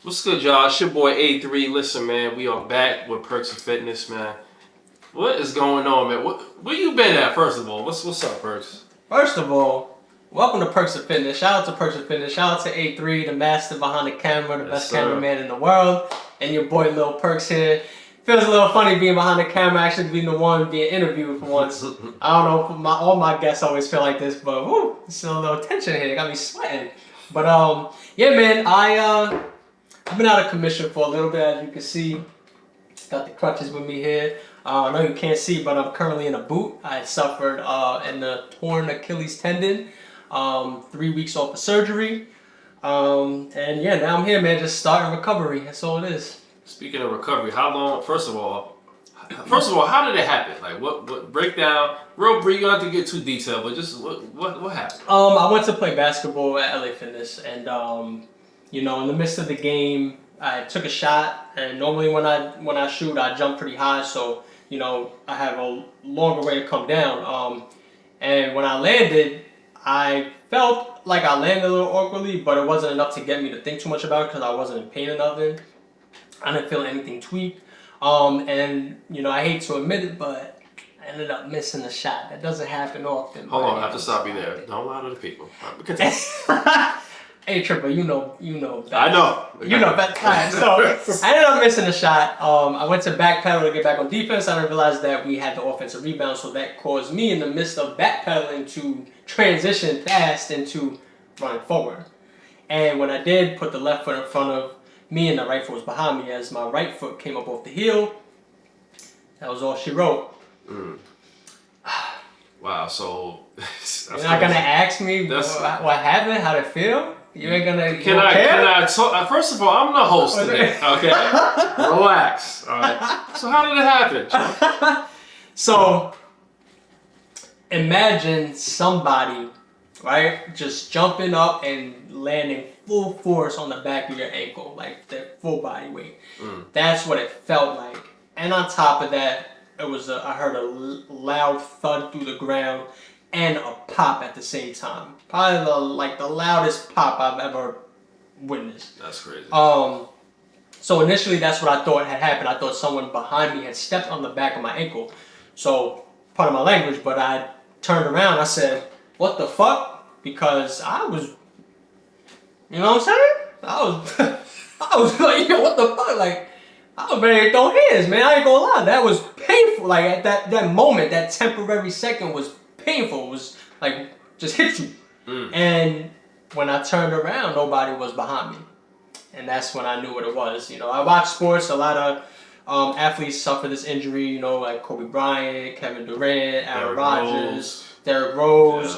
What's good, y'all? It's your boy A3. Listen, man, we are back with Perks of Fitness, man. What is going on, man? Where you been at, first of all? What's up, Perks? First of all, welcome to Perks of Fitness. Shout out to Perks of Fitness. Shout out to A3, the master behind the camera, the best cameraman in the world, and your boy Lil Perks here. Feels a little funny being behind the camera, actually being the one being interviewed for once. I don't know, all my guests always feel like this, but woo, it's a little tension here. It got me sweating. But yeah, man, I've been out of commission for a little bit, as you can see. Got the crutches with me here. I know you can't see, but I'm currently in a boot. I suffered in the torn Achilles tendon, 3 weeks off of surgery. And yeah, now I'm here, man, just starting recovery. That's all it is. Speaking of recovery, how long? First of all, how did it happen? Like, what breakdown? Real brief. You don't have to get too detailed, but just what happened? I went to play basketball at LA Fitness, and in the midst of the game, I took a shot. And normally when I shoot, I jump pretty high, so I have a longer way to come down. And when I landed, I felt like I landed a little awkwardly, but it wasn't enough to get me to think too much about it because I wasn't in pain or nothing. I didn't feel anything tweaked. And I hate to admit it, but I ended up missing a shot. That doesn't happen often. Hold on, I have to stop you there. Don't lie to the people. Hey Tripper, you know. I know. You know better. Alright, so I ended up missing a shot. I went to backpedal to get back on defense. I didn't realize that we had the offensive rebound, so that caused me, in the midst of backpedaling, to transition fast into running forward. And when I did, put the left foot in front of me and the right foot was behind me. As my right foot came up off the heel, that was all she wrote. Wow. So you're not gonna ask me what happened, how to feel? You ain't gonna. Can I talk? First of all, I'm the host today. Okay, relax. All right. So how did it happen? So imagine somebody, right, just jumping up and landing full force on the back of your ankle, like their full body weight. That's what it felt like. And on top of that, I heard a loud thud through the ground and a pop at the same time. Probably the loudest pop I've ever witnessed. That's crazy. So initially that's what I thought had happened. I thought someone behind me had stepped on the back of my ankle. So, pardon my language, but I turned around, I said, "What the fuck?" Because I was, you know what I'm saying? I was like, yo, what the fuck? Like, I was ready to throw hands, man. I ain't gonna lie. That was painful. Like, at that moment, that temporary second was painful. It was like, just hit you. And when I turned around, nobody was behind me. And that's when I knew what it was. I watch sports. A lot of athletes suffer this injury, like Kobe Bryant, Kevin Durant, Aaron Rodgers, Derrick Rose.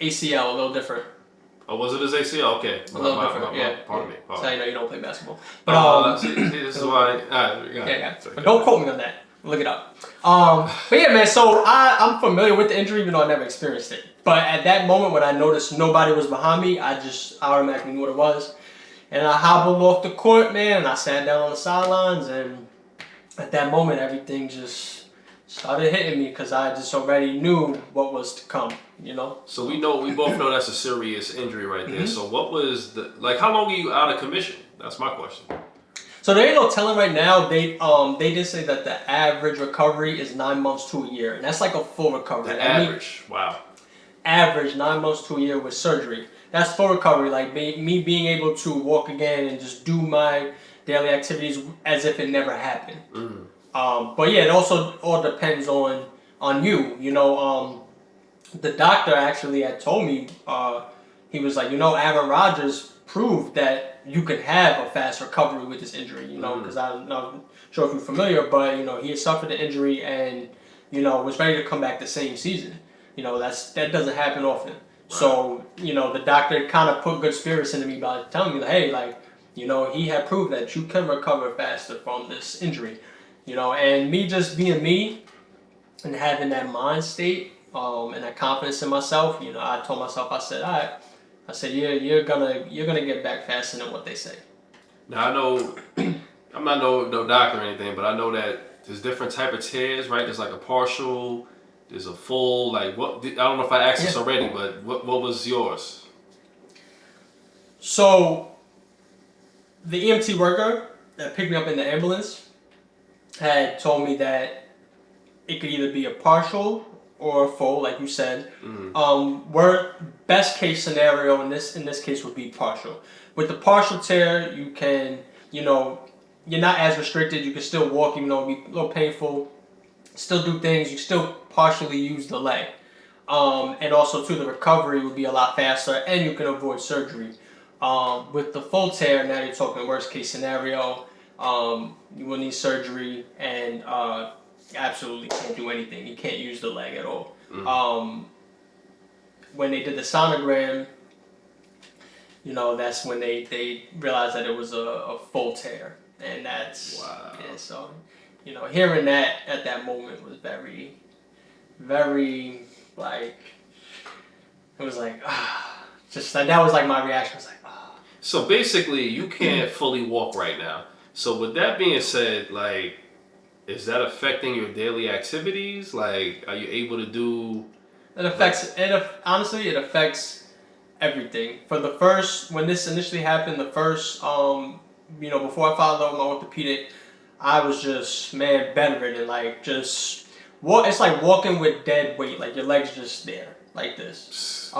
ACL, a little different. Oh, was it his ACL? Okay. A little different, yeah. Pardon me. So you don't play basketball. But see, this is why. Yeah. But don't quote me on that. Look it up. But yeah, man. So I'm familiar with the injury, even though I never experienced it. But at that moment, when I noticed nobody was behind me, I automatically knew what it was. And I hobbled off the court, man, and I sat down on the sidelines. And at that moment, everything just started hitting me because I just already knew what was to come. So we both know that's a serious injury right there. So what was how long are you out of commission? That's my question. So there ain't no telling right now. They did say that the average recovery is 9 months to a year, and that's like a full recovery. The average, wow. Average 9 months to a year with surgery. That's full recovery. Like me being able to walk again and just do my daily activities as if it never happened. But yeah, it also all depends on you. The doctor actually had told me, he was like, Aaron Rodgers proved that you could have a fast recovery with this injury, because I'm not sure if you're familiar, but, he had suffered the injury and, was ready to come back the same season. That doesn't happen often. Right. So, the doctor kind of put good spirits into me by telling me, hey, he had proved that you can recover faster from this injury, and me just being me and having that mind state, and that confidence in myself, I told myself, I said, all right, I said, you're gonna get back faster than what they say. Now I know, I'm not no doctor or anything, but I know that there's different type of tears, right? There's like a partial, there's a full, I don't know if I asked this already, but what was yours? So the EMT worker that picked me up in the ambulance had told me that it could either be a partial or a full, like you said. Where best case scenario in this case would be partial. With the partial tear, you can, you're not as restricted. You can still walk, even though it be a little painful. Still do things. You still partially use the leg. And also, too, the recovery would be a lot faster, and you can avoid surgery. With the full tear, now you're talking worst case scenario. You will need surgery, and absolutely can't do anything. You can't use the leg at all. When they did the sonogram, that's when they realized that it was a full tear, and that's wow. Yeah, so hearing that at that moment was very, very like it was like just like that was like my reaction. It was like So basically, you can't fully walk right now. So with that being said, like, is that affecting your daily activities? Like, are you able to do? It affects honestly, it affects everything. When this initially happened, the first before I followed up with my orthopedic, I was just bedridden, like just it's like walking with dead weight, like your legs just there, like this.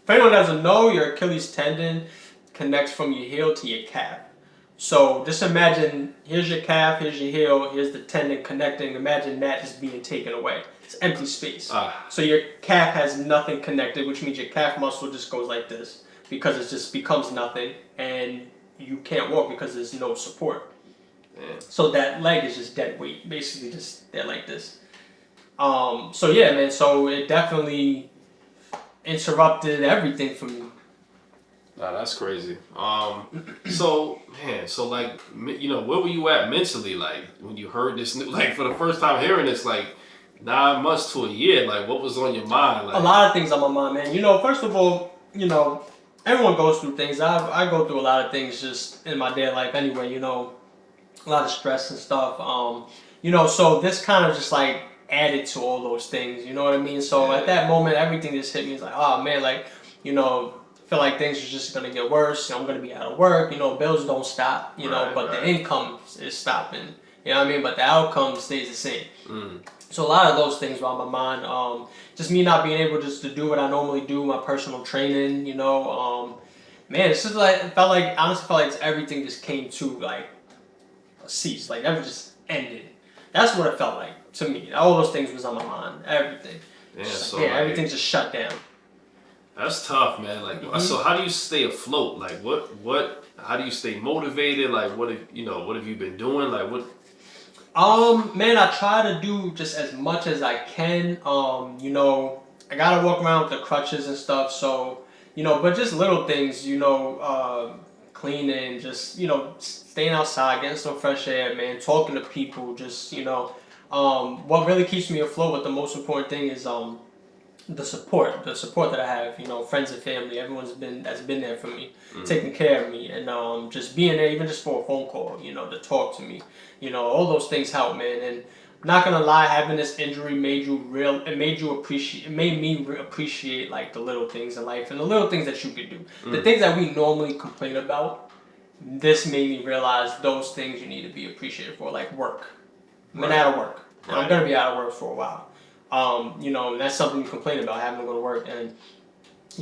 If anyone doesn't know, your Achilles tendon connects from your heel to your calf. So just imagine, here's your calf, here's your heel, here's the tendon connecting. Imagine that just being taken away. It's empty space. So your calf has nothing connected, which means your calf muscle just goes like this because it just becomes nothing, and you can't walk because there's no support. Yeah. So that leg is just dead weight, basically just there like this. So yeah, man. So it definitely interrupted everything for me. Nah, that's crazy. So like, where were you at mentally? Like when you heard this, like for the first time hearing this, like 9 months to a year, like what was on your mind? Like, a lot of things on my mind, man. First of all, everyone goes through things. I go through a lot of things just in my daily life anyway. A lot of stress and stuff. So this kind of just like added to all those things. You know what I mean? So at that moment, everything just hit me. It's like, oh man, like feel like things are just gonna get worse. I'm gonna be out of work. Bills don't stop. But the income is stopping. You know what I mean? But the outcome stays the same. So a lot of those things were on my mind. Just me not being able just to do what I normally do, my personal training. Man, it's just like honestly felt like everything just came to like a cease. Like everything just ended. That's what it felt like to me. All those things was on my mind. Everything. Everything just shut down. That's tough, man. Like, so how do you stay afloat? Like, how do you stay motivated? Like, what have you been doing? Like, what? Man, I try to do just as much as I can. I gotta walk around with the crutches and stuff. So, but just little things. Cleaning, just staying outside, getting some fresh air, man. Talking to people, just what really keeps me afloat. But the most important thing is the support that I have, friends and family, everyone's been there for me, taking care of me, and just being there, even just for a phone call, to talk to me, all those things help, man. And I'm not gonna lie, having this injury made me appreciate like the little things in life and the little things that you could do, the things that we normally complain about. This made me realize those things you need to be appreciated for, like work. I'm out of work, and I'm gonna be out of work for a while. That's something you complain about, having to go to work. And,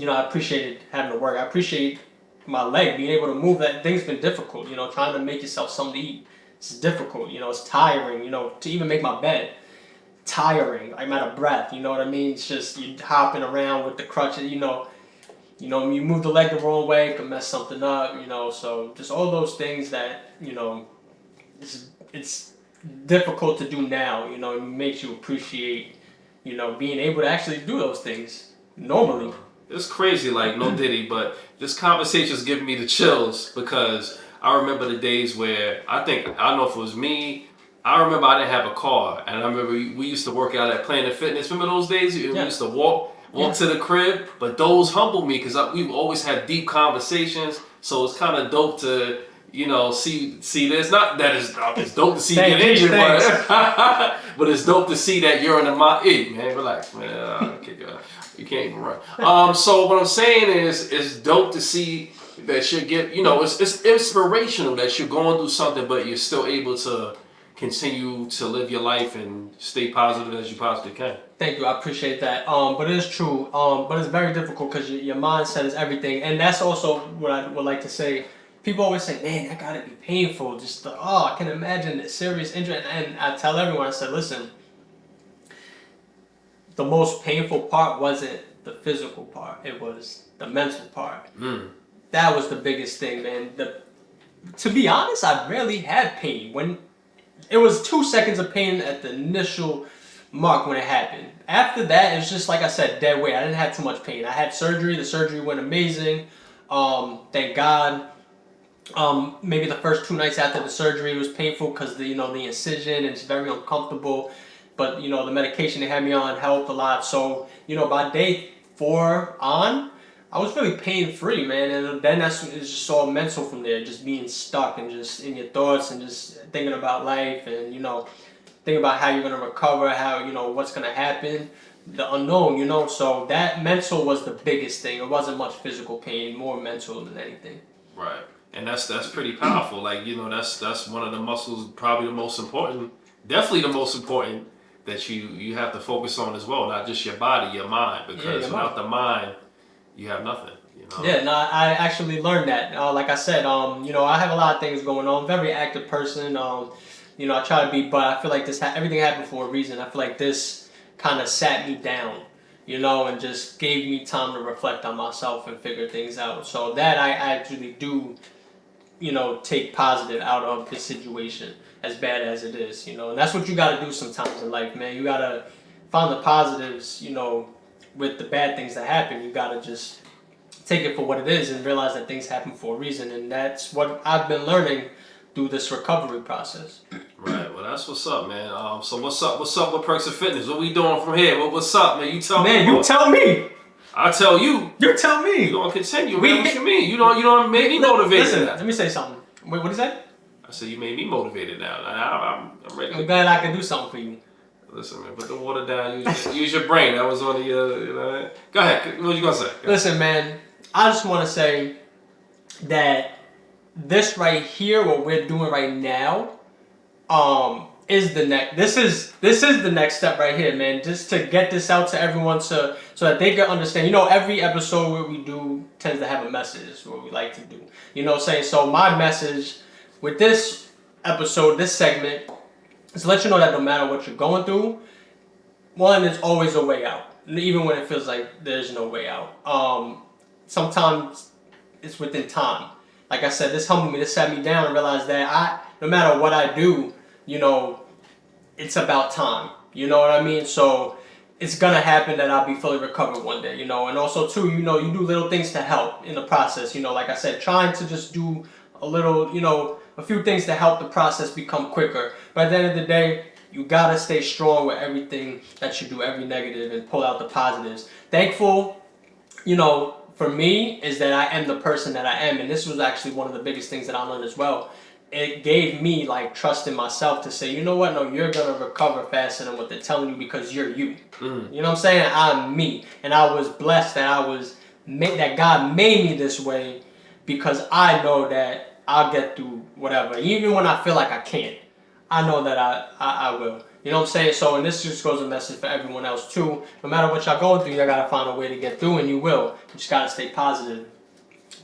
I appreciated having to work. I appreciate my leg, being able to move. That thing's been difficult, trying to make yourself something to eat. It's difficult, it's tiring, to even make my bed. Tiring. I'm out of breath, you know what I mean? It's just, you hopping around with the crutches, you move the leg the wrong way, it can mess something up, so just all those things that, it's difficult to do now, it makes you appreciate being able to actually do those things normally. It's crazy, like no Diddy, but this conversation's giving me the chills because I remember the days where I don't know if it was me. I remember I didn't have a car, and I remember we used to work out at Planet Fitness. Remember those days? We used to walk to the crib, but those humbled me because we've always had deep conversations. So it's kind of dope to see this. Not that it's dope to see you get injured, but it's dope to see that you're in the mind. Hey, man, relax, man. You can't even run. So what I'm saying is, it's dope to see that should get, it's inspirational that you're going through something, but you're still able to continue to live your life and stay positive as you possibly can. Thank you, I appreciate that. But it is true. But it's very difficult because your mindset is everything, and that's also what I would like to say. People always say, "Man, that gotta be painful." Just I can imagine the serious injury, and I tell everyone, I said, "Listen, the most painful part wasn't the physical part; it was the mental part. That was the biggest thing, man. To be honest, I rarely had pain. When it was 2 seconds of pain at the initial mark when it happened. After that, it was just like I said, dead weight. I didn't have too much pain. I had surgery. The surgery went amazing. Thank God. Maybe the first 2 nights after the surgery was painful because the incision, and it's very uncomfortable. But the medication they had me on helped a lot. So by day 4 on, I was really pain free, man. And then it's just all mental from there, just being stuck and just in your thoughts and just thinking about life and thinking about how you're gonna recover, how what's gonna happen, the unknown. So that mental was the biggest thing. It wasn't much physical pain, more mental than anything. Right, and that's pretty powerful. Like that's one of the muscles, probably the most important, definitely the most important that you have to focus on as well. Not just your body, your mind, because without the mind, you have nothing. Yeah, no, I actually learned that. Like I said, I have a lot of things going on. Very active person. I try to be, but I feel like everything happened for a reason. I feel like this kind of sat me down, and just gave me time to reflect on myself and figure things out. So that I actually do, take positive out of the situation, as bad as it is, and that's what you got to do sometimes in life, man. You got to find the positives, with the bad things that happen. You got to just take it for what it is and realize that things happen for a reason. And that's what I've been learning through this recovery process. Right. Well, that's what's up, man. So what's up with Perks of Fitness? What we doing from here? What's up, man? You tell me. Man, you tell me. I tell you. You tell me. You gonna continue, man. What you mean? You don't make me motivated. Listen, let me say something. Wait, what is that? I said you made me motivated now. I'm ready. I'm glad I can do something for you. Listen, man, put the water down. Use your brain. That was one of your. Go ahead. What you gonna say? Listen, man. I just want to say that this right here, what we're doing right now, is the next. This is the next step right here, man. Just to get this out to everyone, so that they can understand. Every episode where we do tends to have a message. Is what we like to do. Saying so. My message with this episode, this segment, is to let you know that no matter what you're going through, one, there's always a way out, even when it feels like there's no way out. Sometimes it's within time. Like I said, this humbled me. This sat me down and realized that no matter what I do, it's about time. You know what I mean? So it's gonna happen that I'll be fully recovered one day. And also too, you do little things to help in the process. Like I said, trying to just do a little, a few things to help the process become quicker. But at the end of the day, you gotta stay strong with everything that you do, every negative, and pull out the positives. Thankful, for me, is that I am the person that I am. And this was actually one of the biggest things that I learned as well. It gave me trust in myself to say, you know what, no, you're going to recover faster than what they're telling you because you're you. You know what I'm saying? I'm me. And I was blessed that God made me this way because I know that I'll get through whatever. Even when I feel like I can't, I know that I will. You know what I'm saying? So, and this just goes a message for everyone else too. No matter what y'all going through, y'all gotta find a way to get through, and you will. You just gotta stay positive.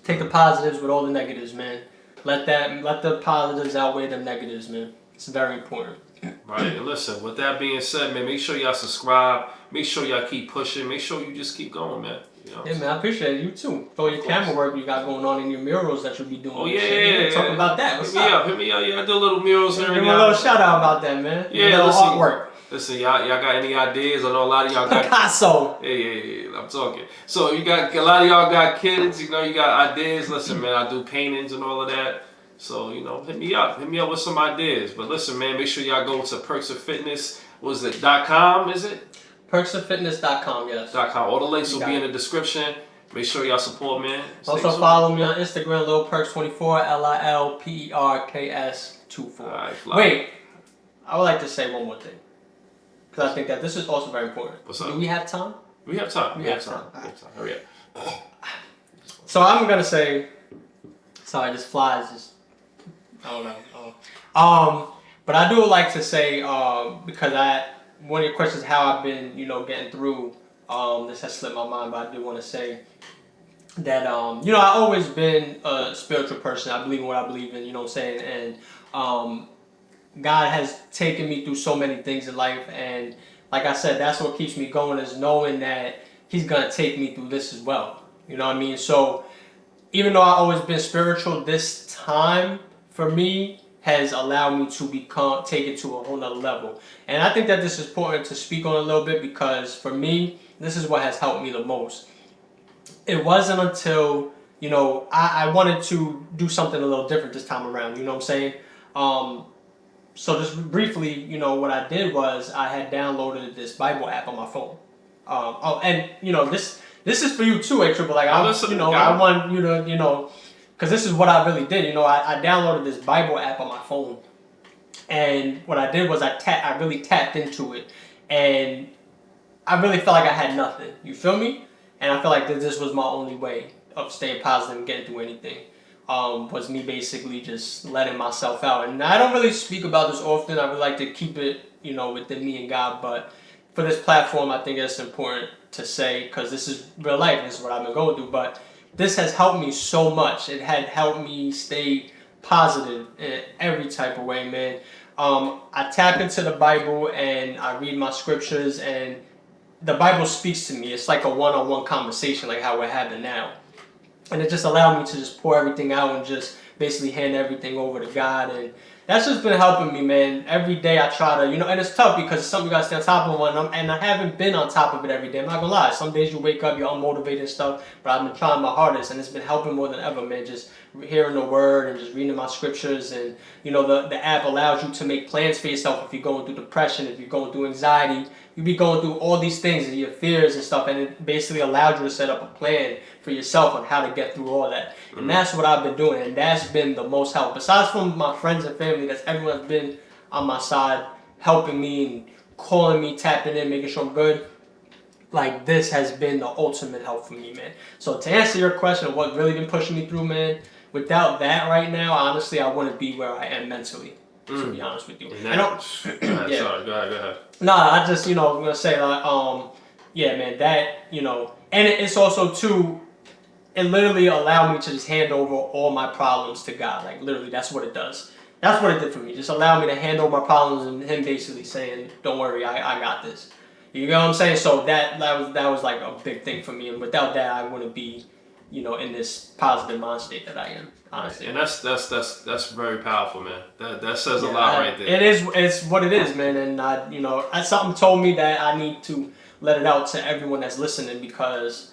Take the positives with all the negatives, man. Let the positives outweigh the negatives, man. It's very important. Right. And listen, with that being said, man, make sure y'all subscribe. Make sure y'all keep pushing. Make sure you just keep going, man. Yeah, man, I appreciate it. You too. For your camera work you got going on in your murals that you'll be doing. Oh, yeah. Talk about that. What's up? Hit me up. Yeah, I do little murals here and Give there. me a little shout out about that, man. Yeah, a little artwork. Listen, y'all got any ideas? I know a lot of y'all got Picasso. Yeah, I'm talking. So you got a lot of y'all got kids, you got ideas. Listen, man, I do paintings and all of that. So, hit me up with some ideas. But listen, man, make sure y'all go to Perks of Fitness. Was it .com, is it? Perksoffitness.com, yes. .com. All the links will be in the description. Make sure y'all support, man. Also follow me on Instagram, LilPerks24, LilPerks24. Right, wait, I would like to say one more thing. Because I think that this is also very important. What's up? Do we have time? We have time. We have time. Hurry up. So I'm going to say, Sorry, this fly is just, I don't know. But I do like to say, because one of your questions is how I've been, getting through. This has slipped my mind, but I do want to say that, I've always been a spiritual person. I believe in what I believe in, you know what I'm saying? And God has taken me through so many things in life. And like I said, that's what keeps me going, is knowing that He's going to take me through this as well. You know what I mean? So even though I've always been spiritual, this time for me has allowed me to take it to a whole nother level. And I think that this is important to speak on a little bit, because for me, this is what has helped me the most. It wasn't until, I wanted to do something a little different this time around, you know what I'm saying? So just briefly, what I did was I had downloaded this Bible app on my phone. This is for you too, Triple. Like, I want you to, because this is what I really did. I downloaded this Bible app on my phone, and what I did was I really tapped into it, and I really felt like I had nothing. You feel me? And I feel like that this was my only way of staying positive and getting through anything. Was me basically just letting myself out. And I don't really speak about this often. I would like to keep it, within me and God. But for this platform, I think it's important to say, because this is real life. This is what I've been going through. But this has helped me so much. It had helped me stay positive in every type of way, man. I tap into the Bible and I read my scriptures, and the Bible speaks to me. It's like a one-on-one conversation, like how we're having now. And it just allowed me to just pour everything out and just basically hand everything over to God. And that's just been helping me, man. Every day I try to, and it's tough because it's something you gotta stay on top of. And I haven't been on top of it every day. I'm not gonna lie. Some days you wake up, you're unmotivated and stuff, but I've been trying my hardest, and it's been helping more than ever, man. Just hearing the word and just reading my scriptures. And, the app allows you to make plans for yourself if you're going through depression, if you're going through anxiety. You be going through all these things and your fears and stuff, and it basically allowed you to set up a plan for yourself on how to get through all that. And that's what I've been doing, and that's been the most help. Besides from my friends and family, that's everyone's been on my side, helping me and calling me, tapping in, making sure I'm good. Like, this has been the ultimate help for me, man. So to answer your question, what really been pushing me through, man, without that right now, honestly, I wouldn't be where I am mentally. To be honest with you. Sorry, go ahead. I just, I'm going to say, yeah, man, that, and it's also, too, it literally allowed me to just hand over all my problems to God. Like, literally, that's what it does. That's what it did for me. Just allow me to hand over my problems, and Him basically saying, don't worry, I got this. You know what I'm saying? So that was like a big thing for me. And without that, I wouldn't be, in this positive mind state that I am, honestly. And that's very powerful, man. That says a lot right there. It's what it is, man. And something told me that I need to let it out to everyone that's listening, because,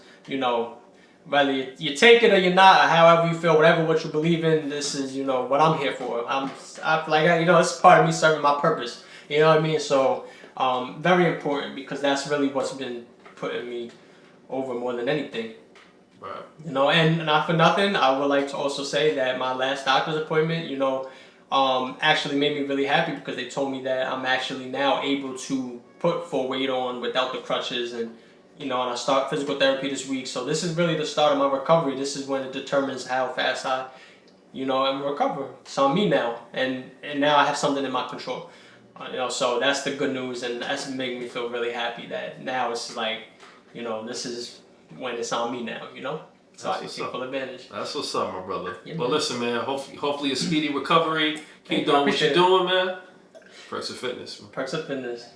whether you take it or you're not, or however you feel, what you believe in, this is, what I'm here for. I feel like, it's part of me serving my purpose. You know what I mean? So, very important, because that's really what's been putting me over more than anything. Right. And not for nothing, I would like to also say that my last doctor's appointment, actually made me really happy, because they told me that I'm actually now able to put full weight on without the crutches, and and I start physical therapy this week. So this is really the start of my recovery. This is when it determines how fast I, am recover. It's on me now, and now I have something in my control. So that's the good news, and that's making me feel really happy that now it's like, this is when it's on me now, So I can take full advantage. That's what's up, my brother. Yeah, well, man. listen, man. Hopefully a speedy recovery. Keep Thank you. doing I what you're appreciate doing, man. Perks of Fitness. Perks of Fitness.